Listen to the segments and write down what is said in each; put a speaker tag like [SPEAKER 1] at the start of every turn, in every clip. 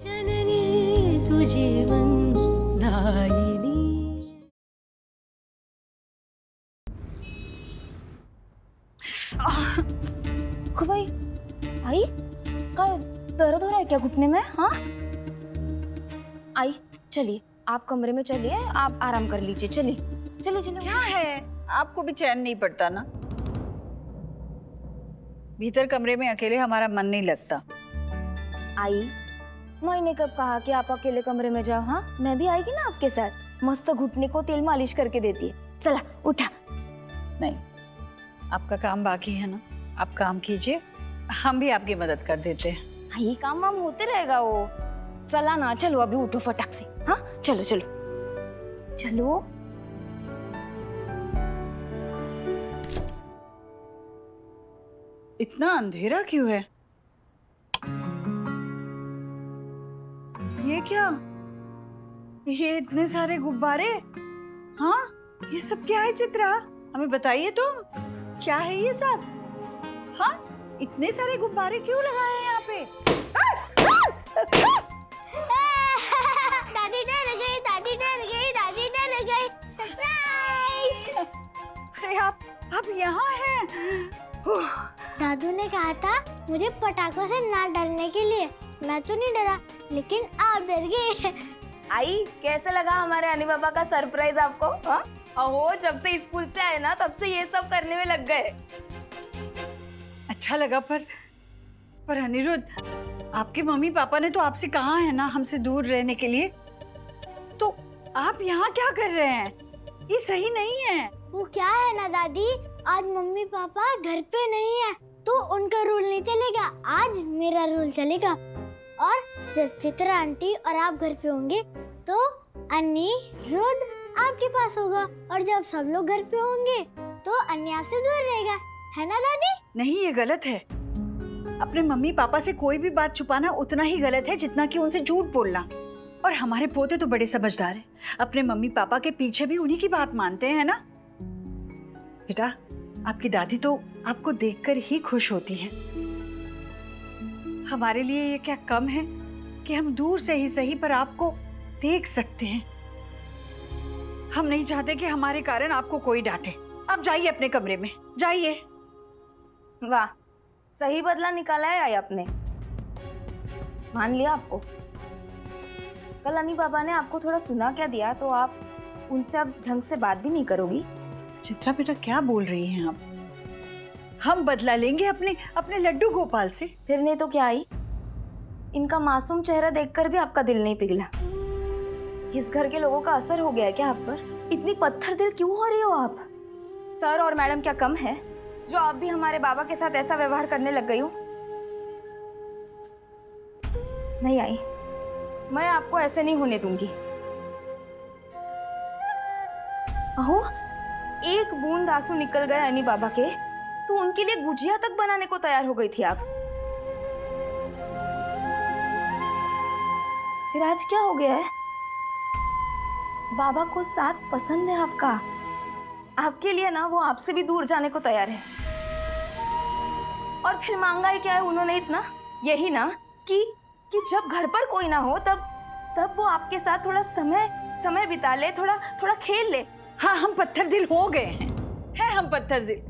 [SPEAKER 1] जननी तू जीवन दायिनी।
[SPEAKER 2] भाई आई क्या दर्द हो रहा है क्या घुटने में? हाँ आई चलिए आप कमरे में चलिए, आप आराम कर लीजिए। चलिए चलिए चलिए।
[SPEAKER 3] क्या है, आपको भी चैन नहीं पड़ता ना? भीतर कमरे में अकेले हमारा मन नहीं लगता।
[SPEAKER 2] आई मैंने कब कहा कि आप अकेले कमरे में जाओ? हाँ मैं भी आएगी ना आपके साथ, मस्त घुटने को तेल मालिश करके देती है। चला उठा।
[SPEAKER 3] नहीं, आपका काम बाकी है ना, आप काम कीजिए, हम भी आपकी मदद कर देते हैं।
[SPEAKER 2] ये काम वाम होते रहेगा वो। चला ना, चलो अभी उठो फटाक से। हाँ चलो चलो चलो।
[SPEAKER 3] इतना अंधेरा क्यों है? ये क्या, ये इतने सारे गुब्बारे? हाँ ये सब क्या है चित्रा, हमें बताइए तुम, क्या है ये सब? हाँ इतने सारे गुब्बारे क्यों लगाए हैं यहाँ पे?
[SPEAKER 4] दादी डर गई, दादी डर गई, दादी डर गई। सरप्राइज!
[SPEAKER 3] अरे आप यहाँ हैं?
[SPEAKER 4] दादू ने कहा था मुझे पटाखों से ना डरने के लिए। मैं तो नहीं डरा, लेकिन आप डर गए।
[SPEAKER 2] आई कैसे लगा हमारे अनी बाबा का सरप्राइज आपको? हाँ अहो जब से स्कूल से आए ना तब से ये सब करने में लग गए।
[SPEAKER 3] अच्छा लगा, पर अनिरुद्ध, आपके मम्मी पापा ने तो आपसे कहा है ना हमसे दूर रहने के लिए, तो आप यहाँ क्या कर रहे हैं? ये सही नहीं है।
[SPEAKER 4] वो क्या है ना दादी, आज मम्मी पापा घर पे नहीं है तो उनका रूल नहीं चलेगा, आज मेरा रूल चलेगा। और जब चित्रा आंटी और आप घर पे होंगे तो अनिरुद्ध आपके पास होगा, और जब सब लोग घर पे होंगे तो अन्नी आपसे दूर रहेगा, है ना दादी?
[SPEAKER 3] नहीं, ये गलत है। अपने मम्मी पापा से कोई भी बात छुपाना उतना ही गलत है जितना कि उनसे झूठ बोलना। और हमारे पोते तो बड़े समझदार हैं, अपने मम्मी पापा के पीछे भी उन्हीं की बात मानते हैं ना। बेटा, आपकी दादी तो आपको देखकर ही खुश होती है। हमारे लिए ये क्या कम है कि हम दूर से ही सही पर आपको देख सकते हैं। हम नहीं चाहते कि हमारे कारण आपको कोई डांटे। आप जाइए अपने कमरे में, जाइए।
[SPEAKER 2] वाह, सही बदला निकाला है आई आपने, मान लिया आपको। कल अनी बाबा ने आपको थोड़ा सुना क्या दिया तो आप उनसे अब ढंग से बात भी नहीं करोगी।
[SPEAKER 3] चित्रा बेटा, क्या बोल रही हैं आप? हम बदला लेंगे अपने लड्डू गोपाल से।
[SPEAKER 2] फिर नहीं तो क्या आई, इनका मासूम चेहरा देखकर भी आपका दिल नहीं पिघला। इस घर के लोगों का असर हो गया है क्या आप पर? इतनी पत्थर दिल क्यों हो रही हो आप? सर और मैडम क्या कम है जो आप भी हमारे बाबा के साथ ऐसा व्यवहार करने लग गई हो? नहीं आई, मैं आपको ऐसे नहीं होने दूंगी। अहो, एक बूंद आंसू निकल गए अनी बाबा के तो उनके लिए गुजिया तक बनाने को तैयार हो गई थी आप। फिर आज क्या हो गया है? बाबा को साथ पसंद है आपका, आपके लिए ना वो आपसे भी दूर जाने को तैयार है। और फिर मांगा ही क्या है उन्होंने इतना? यही ना कि जब घर पर कोई ना हो तब वो आपके साथ थोड़ा समय बिता ले, थोड़ा खेल ले।
[SPEAKER 3] हाँ, हम पत्थर दिल हो गए हैं हम पत्थर दिल,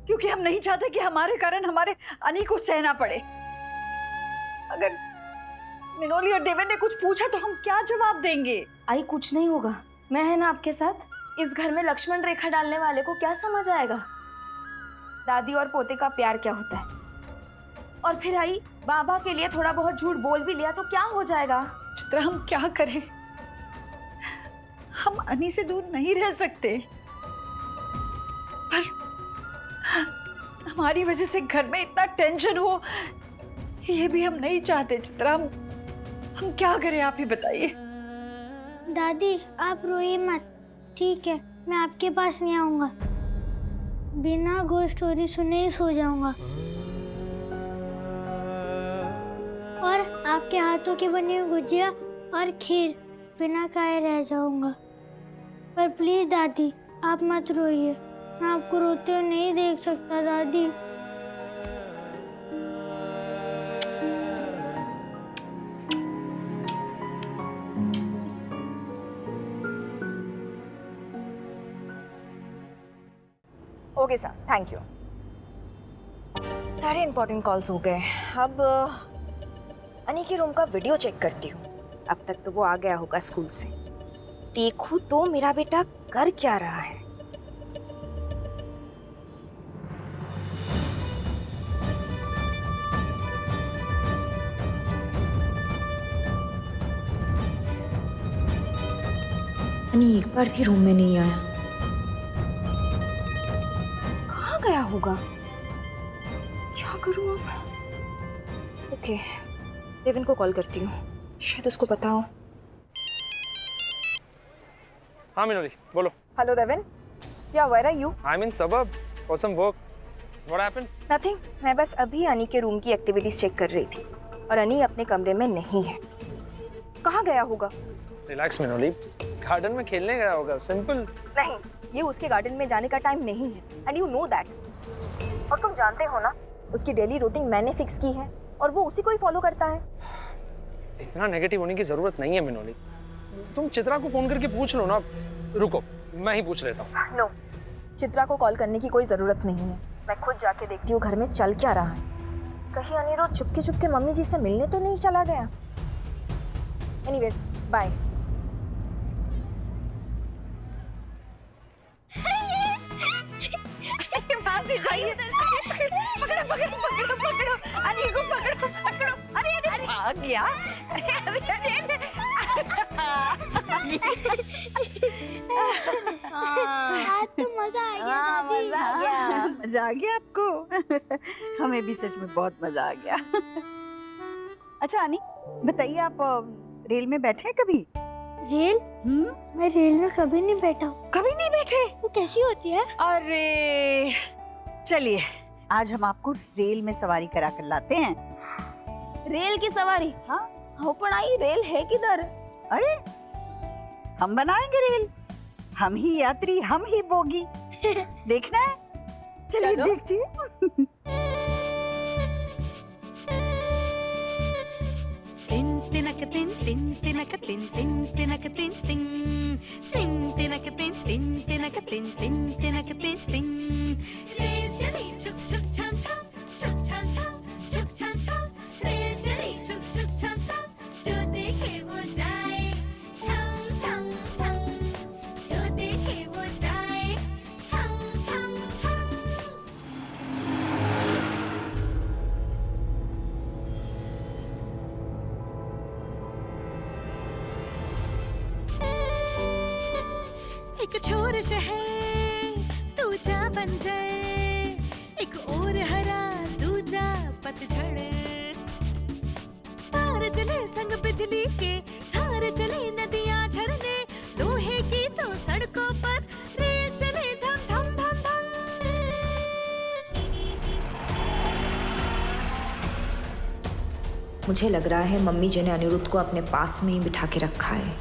[SPEAKER 3] क्योंकि हम नहीं चाहते कि हमारे कारण हमारे अनी को सहना पड़े। अगर मिनोली और देवेन ने कुछ पूछा तो हम क्या जवाब देंगे?
[SPEAKER 2] आई कुछ नहीं होगा, मैं है ना आपके साथ। इस घर में लक्ष्मण रेखा डालने वाले को क्या समझ आएगा दादी और पोते का प्यार क्या होता है? और फिर आई बाबा के लिए थोड़ा बहुत झूठ बोल भी लिया तो क्या हो जाएगा?
[SPEAKER 3] चित्रा, हम क्या करें? हम अनी से दूर नहीं रह सकते, पर हमारी वजह से घर में इतना टेंशन हो ये भी हम नहीं चाहते। चित्रा, हम क्या करें, आप ही बताइए।
[SPEAKER 4] दादी आप रोइए मत, ठीक है? मैं आपके पास नहीं आऊंगा, बिना घोस्ट स्टोरी सुने ही सो जाऊंगा, और आपके हाथों की बनी हुई गुजिया और खीर बिना खाए रह जाऊंगा। पर प्लीज दादी आप मत रोइए, मैं आपको रोते हुए नहीं देख सकता दादी।
[SPEAKER 2] Okay sir, thank you. सारे इंपॉर्टेंट कॉल्स हो गए। अब अनी के रूम का वीडियो चेक करती हूँ। अब तक तो वो आ गया होगा स्कूल से। देखूँ तो मेरा बेटा कर क्या रहा है। अनी एक बार भी रूम में नहीं आया। कहाँ गया होगा? क्या करूँ अब? ओके, देवन को कॉल करती हूँ, शायद उसको पता हो।
[SPEAKER 5] हाँ मिनोली, बोलो।
[SPEAKER 2] Hello Devan, yeah where are you?
[SPEAKER 5] I mean सबब for some work. What happened?
[SPEAKER 2] Nothing, मैं बस अभी अनी के रूम की एक्टिविटीज चेक कर रही थी और अनी अपने कमरे में नहीं है। कहाँ गया होगा?
[SPEAKER 5] रिलैक्स मिनोली, गार्डन में खेलने गया होगा, सिंपल।
[SPEAKER 2] नहीं, ये उसके गार्डन में जाने का टाइम नहीं है, एंड यू नो दैट। और तुम जानते हो ना, उसकी डेली रूटीन मैंने फिक्स की है और वो उसी को ही फॉलो करता है।
[SPEAKER 5] इतना नेगेटिव होने की जरूरत नहीं है मिनोली। तुम चित्रा को फोन करके पूछ लो ना। रुको, मैं ही पूछ लेता हूँ।
[SPEAKER 2] नो, चित्रा को कॉल करने की कोई जरूरत नहीं है। मैं खुद जाके देखती हूँ घर में चल क्या रहा है। कहीं अनिरुद्ध चुपके चुपके मम्मी जी से मिलने तो नहीं चला गया। Anyways, bye.
[SPEAKER 3] आ गया।
[SPEAKER 4] आज तो मजा आ गया दादी।
[SPEAKER 3] मजा आ गया आपको? हमें भी सच में बहुत मजा आ गया। अच्छा अनी, बताइए आप रेल में बैठे हैं कभी?
[SPEAKER 4] रेल? मैं रेल में कभी नहीं बैठा हूँ।
[SPEAKER 3] कभी नहीं बैठे?
[SPEAKER 4] वो कैसी होती है?
[SPEAKER 3] अरे चलिए, आज हम आपको रेल में सवारी करा कर लाते हैं।
[SPEAKER 2] रेल की सवारी?
[SPEAKER 3] हाँ।
[SPEAKER 2] हो पढ़ाई, रेल है किधर?
[SPEAKER 3] अरे हम बनाएंगे रेल, हम ही यात्री, हम ही बोगी। देखना है? चलिए देखती हूँ।
[SPEAKER 1] तिन तिनक तिन तिन तिनक तिन तिन तिनक तिन तिन तिन तिनक तिन तिन तिनक तिन तिन तिनक तिन तिन रेल चली छुक छुक छम छम छुक छम छम छुक छम छम रेल चली छुक छुक छम छम जो देखे वो जाए थम थम थम जो देखे वो जाए थम थम थम। एक छोर शहर तू जा बन जाए, एक और हरा दूजा पतझड़, तार चले संग बिजली के, धार चले नदियां झरने, लोहे की तो सड़कों पर रेल चले धम धम धम धम।
[SPEAKER 2] मुझे लग रहा है मम्मी जी ने अनिरुद्ध को अपने पास में ही बिठा के रखा है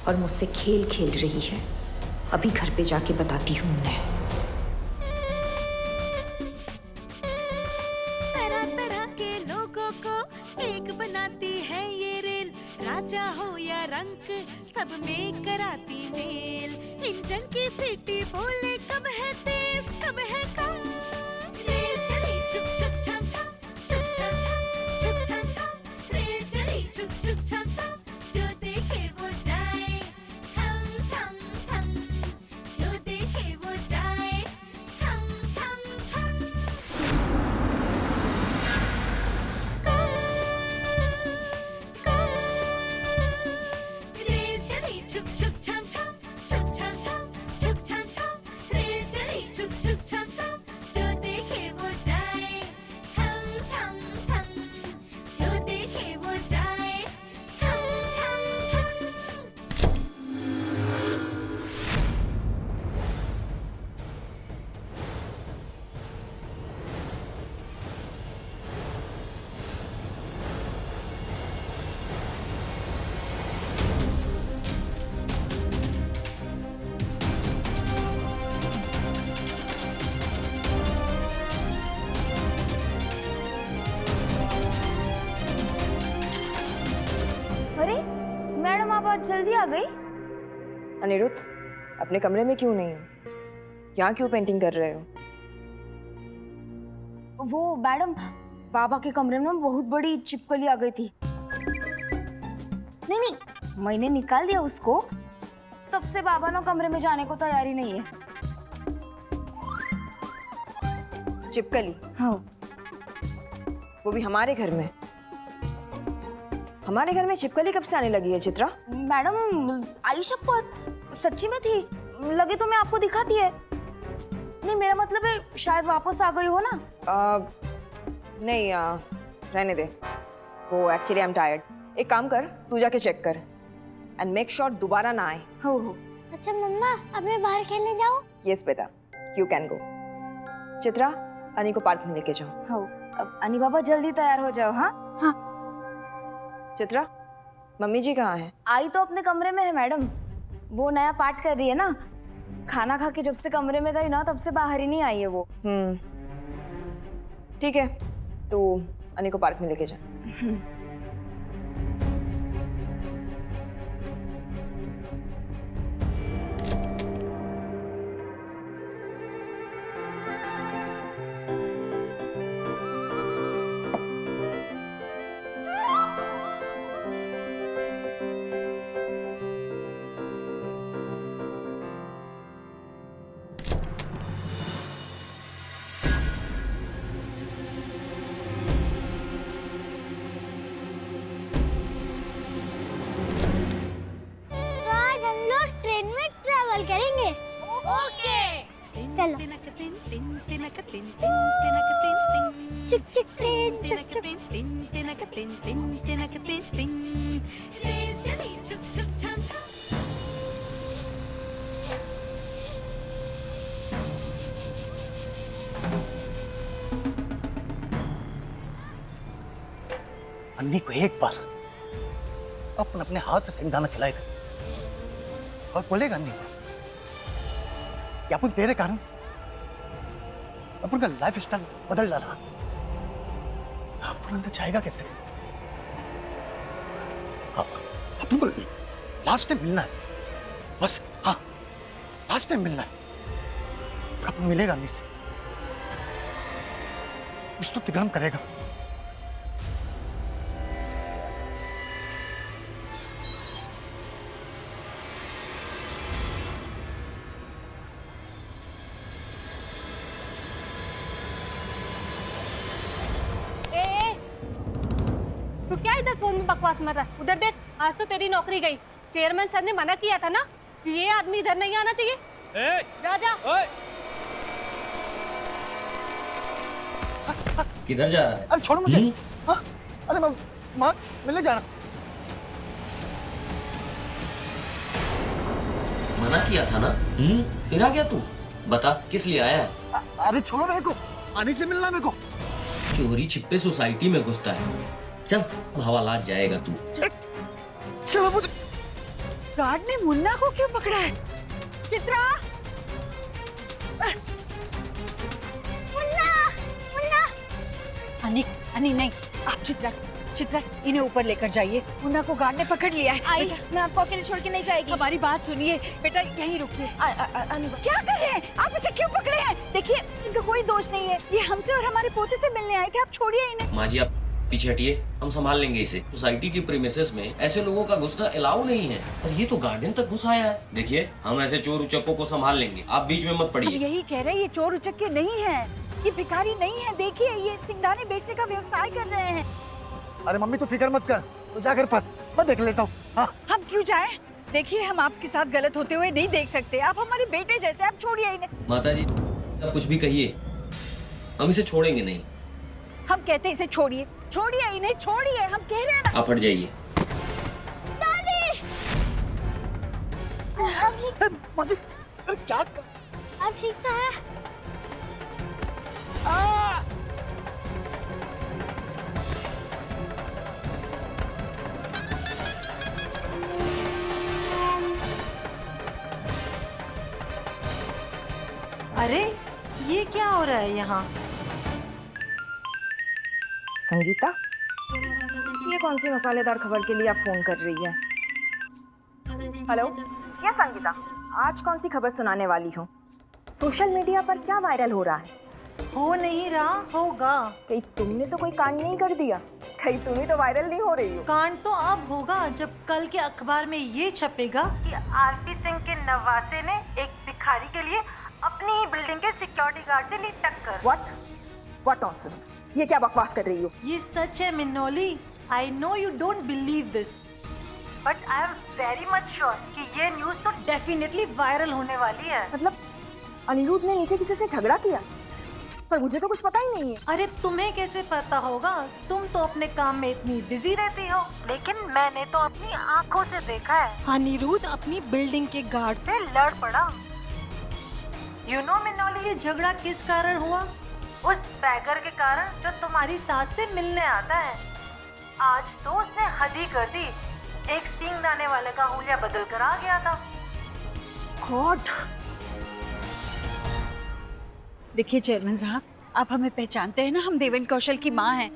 [SPEAKER 2] और मुझसे खेल खेल रही है। अभी घर पे जाके बताती हूँ उन्हें।
[SPEAKER 1] तरह तरह के लोगों को एक बनाती है ये रेल, राजा हो या रंक सब में कराती मेल, इंजन की सीटी बोले कब है तेज कब है कम, रेल चली छुक छुक छम छम छुक छम छम छुक छम छम, रेल चली छुक छुक छम छम जो देखे वो जाए थम थम थम, जो देखे वो जाए थम थम थम। रेल चली छुक छुक छम छम छुक छम छम छुक छम छम, रेल चली छुक छुक छम छम जो देखे वो जाए थम थम थम, जो देखे वो जाए थम थम थम।
[SPEAKER 2] अरे मैडम, आप आज जल्दी आ गई। अनिरुद्ध, अपने कमरे में क्यों नहीं हो? यहाँ क्यों पेंटिंग कर रहे हो? वो मैडम, बाबा के कमरे में बहुत बड़ी छिपकली आ गई थी। नहीं नहीं, मैंने निकाल दिया उसको, तब से बाबा ना कमरे में जाने को तैयार ही नहीं है।
[SPEAKER 6] चिपकली?
[SPEAKER 2] हाँ
[SPEAKER 6] वो भी हमारे घर में? हमारे घर में छिपकली कब से आने लगी है चित्रा?
[SPEAKER 2] मैडम, आई शपथ, सच्ची में थी। लगे तो मैं आपको दिखाती है। नहीं, मेरा मतलब है शायद वापस आ गई हो ना।
[SPEAKER 6] नहीं, रहने दे। वो एक्चुअली आई एम टायर्ड। एक काम कर, तू जाके चेक कर एंड मेक श्योर दोबारा ना आए।
[SPEAKER 2] हो।
[SPEAKER 4] अच्छा मम्मा, अब मैं बाहर खेलने जाऊँ?
[SPEAKER 6] यस बेटा, यू कैन गो। चित्रा, अनी को पार्क में लेके जाओ।
[SPEAKER 2] हो, अब अनी बाबा जल्दी तैयार हो जाओ। हाँ हाँ।
[SPEAKER 6] चित्रा, मम्मी जी कहाँ हैं?
[SPEAKER 2] आई तो अपने कमरे में है मैडम, वो नया पाठ कर रही है ना। खाना खा के जब से कमरे में गई ना, तब से बाहर ही नहीं आई है वो।
[SPEAKER 6] ठीक है, तो अनी को पार्क में लेके जा।
[SPEAKER 4] करेंगे। ओके चलो। चिक चिक ट्रेन, चिक चिक।
[SPEAKER 7] अन्नी को एक बार अपन अपने हाथ से सिंगदाना खिलाएगा और बोलेगा अन्नी को कि अपन तेरे कारण अपन का लाइफ स्टाइल बदल डाला। अपन अंदर जाएगा कैसे? अपन को लास्ट टाइम मिलना है बस। हाँ, लास्ट टाइम मिलना है। अपन मिलेगा अन्नी से, कुछ तो तिगड़म करेगा।
[SPEAKER 8] तू क्या इधर फोन में बकवास मार रहा है? उधर देख, आज तो तेरी नौकरी गई। चेयरमैन सर ने मना किया था ना कि ये आदमी इधर नहीं आना चाहिए। जा जा।
[SPEAKER 9] किधर जा रहा है?
[SPEAKER 7] अरे छोड़ो मुझे। हाँ? अरे माँ मिलने जाना।
[SPEAKER 9] मना किया था ना? फिर आ गया तू? बता किस लिए आया है?
[SPEAKER 7] अरे छोड़ो मेरे को, आने से मिलना मेरे को।
[SPEAKER 9] चोरी छिपे सोसाइटी में घुसता है। चल, हवालात जाएगा तू।
[SPEAKER 7] चलो मुझे।
[SPEAKER 3] गार्ड ने मुन्ना को क्यों पकड़ा है? चित्रा,
[SPEAKER 4] मुन्ना, मुन्ना।
[SPEAKER 3] अनी नहीं, आप चित्रा इन्हें ऊपर लेकर जाइए। मुन्ना को गार्ड ने पकड़ लिया है।
[SPEAKER 2] आई, मैं आपको अकेले छोड़ के नहीं जाएगी।
[SPEAKER 3] हमारी बात सुनिए बेटा, यहीं रुकिए। क्या कर रहे हैं आप? इसे क्यों पकड़े हैं? देखिए, इनका कोई दोष नहीं है। ये हमसे और हमारे पोते से मिलने आए थे। आप छोड़िए इन्हें।
[SPEAKER 9] माँ जी, आप पीछे हटिए, हम संभाल लेंगे इसे। सोसाइटी की प्रीमिसेस में ऐसे लोगों का घुसना अलाउ नहीं है। और ये तो गार्डन तक घुस आया है। देखिए, हम ऐसे चोर उचक्कों को संभाल लेंगे, आप बीच में मत
[SPEAKER 3] हम
[SPEAKER 9] पड़िए।
[SPEAKER 3] यही कह रहे हैं, ये चोर उचक्के नहीं है, ये भिखारी नहीं है। देखिए, ये सिंगदाने बेचने का व्यवसाय कर रहे हैं।
[SPEAKER 7] अरे मम्मी तू फिक्र मत कर, तो जाकर पास मैं देख लेता हूँ। हाँ?
[SPEAKER 3] हम क्यों जाएं? देखिए, हम आपके साथ गलत होते हुए नहीं देख सकते। आप हमारे बेटे जैसे, आप छोड़िए इन्हें।
[SPEAKER 9] माता जी, आप कुछ भी कहिए, हम इसे छोड़ेंगे नहीं।
[SPEAKER 3] हम कहते हैं इसे छोड़िए, छोड़िए इन्हें, छोड़िए। हम कह रहे हैं ना।
[SPEAKER 9] आप हट जाइए।
[SPEAKER 7] माँ जी, अरे क्या
[SPEAKER 4] अब ठीक तो है?
[SPEAKER 1] अरे ये क्या हो रहा है यहाँ?
[SPEAKER 6] संगीता, ये कौन सी मसालेदार खबर के लिए आप फोन कर रही है? हेलो, क्या संगीता, आज कौन सी खबर सुनाने वाली हो? सोशल मीडिया पर क्या वायरल हो रहा है?
[SPEAKER 10] हो नहीं रहा, होगा।
[SPEAKER 6] कहीं तुमने तो कोई कांड नहीं कर दिया? कहीं तुम ही तो वायरल नहीं हो रही हो?
[SPEAKER 10] कांड तो अब होगा जब कल के अखबार में ये छपेगा कि आरपी सिंह के नवासे ने एक भिखारी के लिए अपनी ही बिल्डिंग के सिक्योरिटी गार्ड से ली टक्कर।
[SPEAKER 6] What nonsense? ये क्या बकवास कर रही हो?
[SPEAKER 10] ये सच है Minoli. I know you don't believe this, but I am very much sure कि ये न्यूज तो डेफिनेटली वायरल होने वाली है।
[SPEAKER 6] मतलब अनिरुद्ध ने नीचे किसी से झगड़ा किया? पर मुझे तो कुछ पता ही नहीं है।
[SPEAKER 10] अरे तुम्हें कैसे पता होगा, तुम तो अपने काम में इतनी बिजी रहती हो। लेकिन मैंने तो अपनी आंखों से देखा है, अनिरुद्ध अपनी बिल्डिंग के गार्ड से लड़ पड़ा। यू नो मिनोली, ये झगड़ा किस कारण हुआ? उस बैगर के कारण जो तुम्हारी सास से मिलने आता है। आज तो उसने हद ही कर दी, एक सींग दाने वाले का हुलिया बदल कर आ गया था।
[SPEAKER 6] गॉड!
[SPEAKER 3] देखिए चेयरमैन साहब, आप हमें पहचानते हैं ना, हम देवेंद्र कौशल की माँ हैं।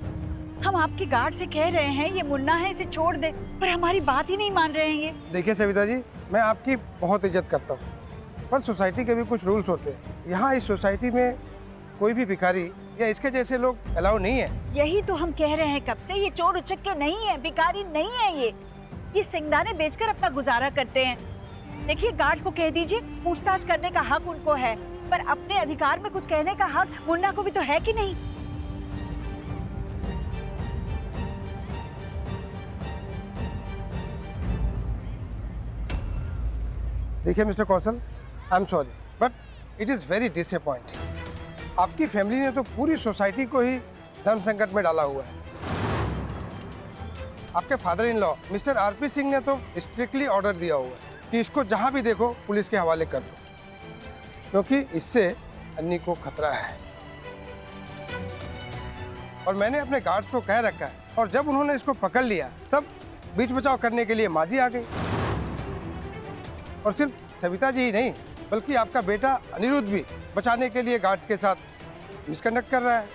[SPEAKER 3] हम आपके गार्ड से कह रहे हैं ये मुन्ना है, इसे छोड़ दे, पर हमारी बात ही नहीं मान रहे हैं ये।
[SPEAKER 11] देखिए सविता जी, मैं आपकी बहुत इज्जत करता हूँ, पर सोसाइटी के भी कुछ रूल्स होते हैं। यहाँ इस सोसाइटी में कोई भी भिखारी या इसके जैसे लोग अलाउ नहीं है।
[SPEAKER 3] यही तो हम कह रहे हैं कब से, ये चोर उचक्के नहीं है, भिखारी नहीं है, ये सिंगदाने बेचकर अपना गुजारा करते हैं। देखिए गार्ड को कह दीजिए, पूछताछ करने का हक उनको है, पर अपने अधिकार में कुछ कहने का हक मुन्ना को भी तो है कि नहीं?
[SPEAKER 11] देखिए mister Kaushal, I am sorry, but it is very disappointing. आपकी फैमिली ने तो पूरी सोसाइटी को ही धर्म संकट में डाला हुआ है। आपके father in law mister RP Singh ने तो स्ट्रिक्टली ऑर्डर दिया हुआ है कि इसको जहाँ भी देखो पुलिस के हवाले कर दो, क्योंकि इससे अन्नी को खतरा है। और मैंने अपने गार्ड्स को कह रखा है, और जब उन्होंने इसको पकड़ लिया तब बीच बचाव करने के लिए माजी आ गई। और सिर्फ सविता जी ही नहीं, बल्कि आपका बेटा अनिरुद्ध भी बचाने के लिए गार्ड्स के साथ मिसकंडक्ट कर रहा है।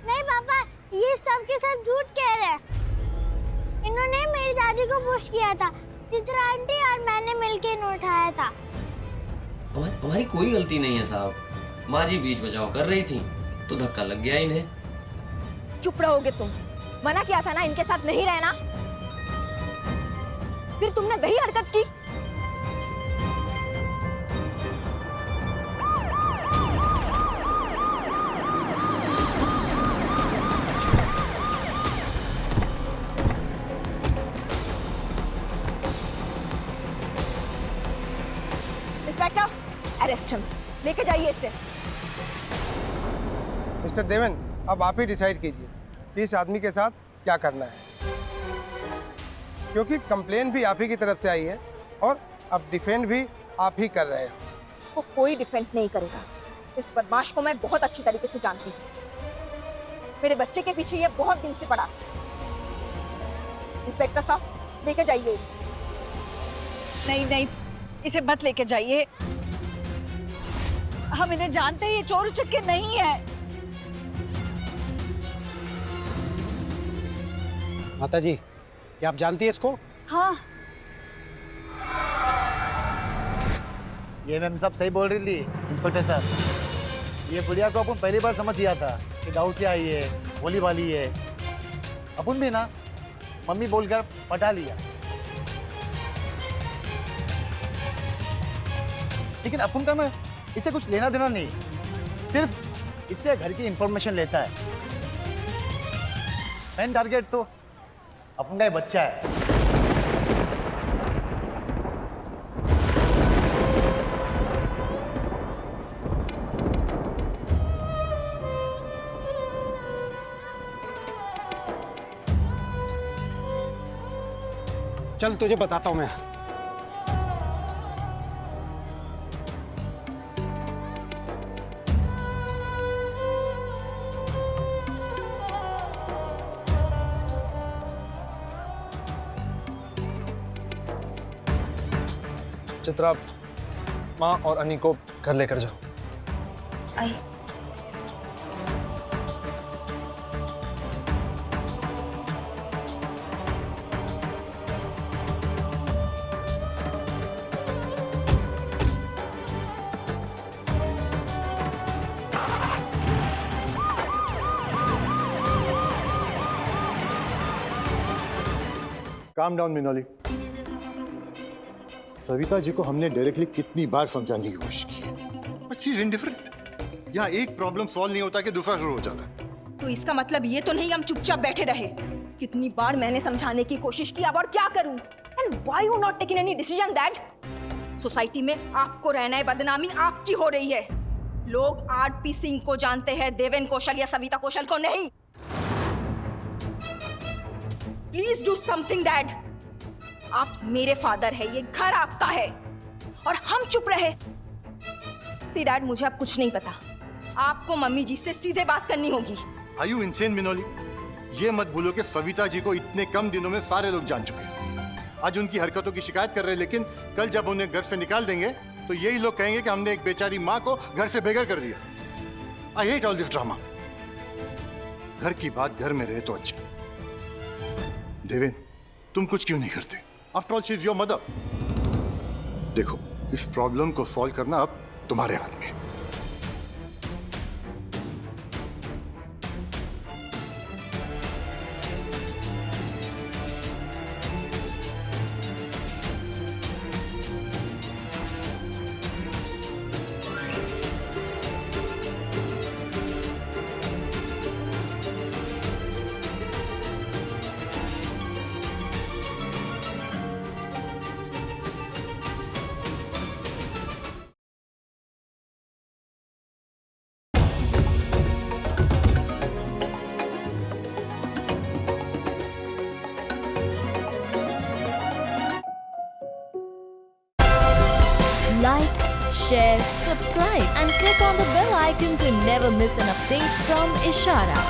[SPEAKER 4] नहीं पापा, ये सब के सब झूठ कह रहे हैं। इन्होंने मेरी दादी को पुश किया था, चित्रा आंटी और मैंने मिलके इन्हें उठाया था।
[SPEAKER 9] हमारी कोई गलती नहीं है साहब। माँ जी बीच बचाव कर रही थी तो धक्का लग गया इन्हें।
[SPEAKER 6] चुप रहोगे तुम? मना किया था ना इनके साथ नहीं रहना, फिर तुमने वही हरकत की। इंस्पेक्टर, अरेस्ट हिम, लेके जाइए इसे।
[SPEAKER 11] मिस्टर देवन, अब आप ही डिसाइड कीजिए कि इस आदमी के साथ क्या करना है, क्योंकि कंप्लेन भी आप ही की तरफ से आई है और अब डिफेंड भी आप ही कर रहे हो।
[SPEAKER 6] इसको कोई डिफेंड नहीं करेगा। इस बदमाश को मैं बहुत अच्छी तरीके से जानती हूँ। मेरे बच्चे के पीछे ये बहुत दिन से पड़ा। इंस्पेक्टर साहब, लेके जाइए इसे।
[SPEAKER 3] नहीं नहीं, इसे मत लेके जाइए, हम इन्हें जानते हैं, ये चोर उचक्के नहीं है।
[SPEAKER 7] माता जी, क्या आप जानती है इसको?
[SPEAKER 3] हाँ।
[SPEAKER 12] ये मैम सब सही बोल रही थी इंस्पेक्टर साहब। ये बुढ़िया को अपन पहली बार समझ गया था कि गाँव से आई है, भोली भाली है। अपन भी ना मम्मी बोलकर पटा लिया, लेकिन अपन का ना इससे कुछ लेना देना नहीं, सिर्फ इससे घर की इंफॉर्मेशन लेता है। मेन टारगेट तो अपन का बच्चा है।
[SPEAKER 7] चल तुझे बताता हूं मैं।
[SPEAKER 5] चित्रा, माँ और अनी को घर लेकर जाओ।
[SPEAKER 2] आई।
[SPEAKER 7] Calm down मिनोली। सविता जी को हमने डायरेक्टली कितनी बार समझाने की कोशिश की है, बट शी इज इंडिफरेंट। यहाँ एक प्रॉब्लम सॉल्व नहीं होता कि दूसरा शुरू हो जाता है।
[SPEAKER 6] तो इसका मतलब ये तो नहीं हम चुपचाप बैठे रहे। कितनी बार मैंने समझाने की कोशिश की, अब और क्या करूं? And why you not taking any decision that? Society में आपको रहना है, बदनामी आपकी हो रही है। लोग आरपी सिंह को जानते हैं, देवेन कौशल या सविता कौशल को नहीं। Please do something dad. आप मेरे फादर है, ये घर आपका है, और हम चुप रहे। सी डैड, मुझे अब कुछ नहीं पता। आपको मम्मी जी से सीधे बात करनी होगी।
[SPEAKER 7] Are you insane Minoli? ये मत भूलो कि सविता जी को इतने कम दिनों में सारे लोग जान चुके हैं। आज उनकी हरकतों की शिकायत कर रहे हैं, लेकिन कल जब उन्हें घर से निकाल देंगे तो यही लोग कहेंगे कि हमने एक बेचारी माँ को घर से बेघर कर दिया। I hate all this drama. घर की बात घर में रहे तो अच्छा। देवेन, तुम कुछ क्यों नहीं करते? After all she is your mother. देखो, इस प्रॉब्लम को सॉल्व करना अब तुम्हारे हाथ में है।
[SPEAKER 13] Like, share, subscribe and click on the bell icon to never miss an update from Ishara.